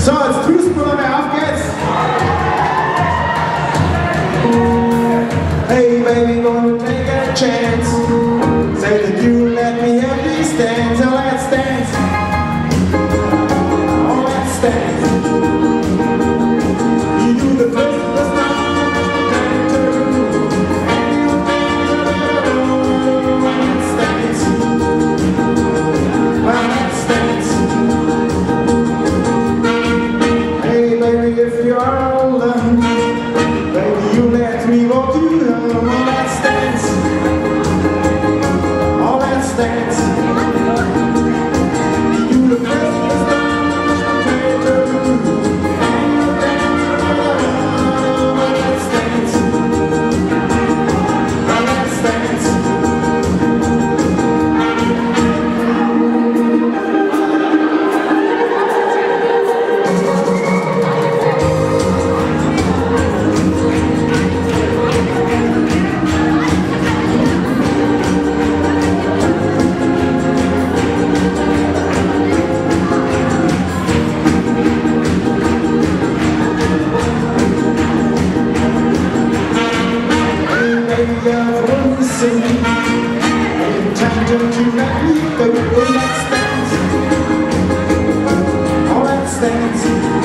So, als Fußballer, wer auf geht's? Hey baby, gonna take a chance. Say that you let me have these dance. Oh, let's dance. Oh, let's dance. You do the first, the start, let's dance. Well, let's dance. Hey baby, if you're alone, baby, you let me walk you home. Oh, let's dance. Oh, let's dance. You do the first, the start, let's dance. Oh, let's dance. Baby, I've only seen in tandem to let me go. Oh, let's dance. Oh, let's dance.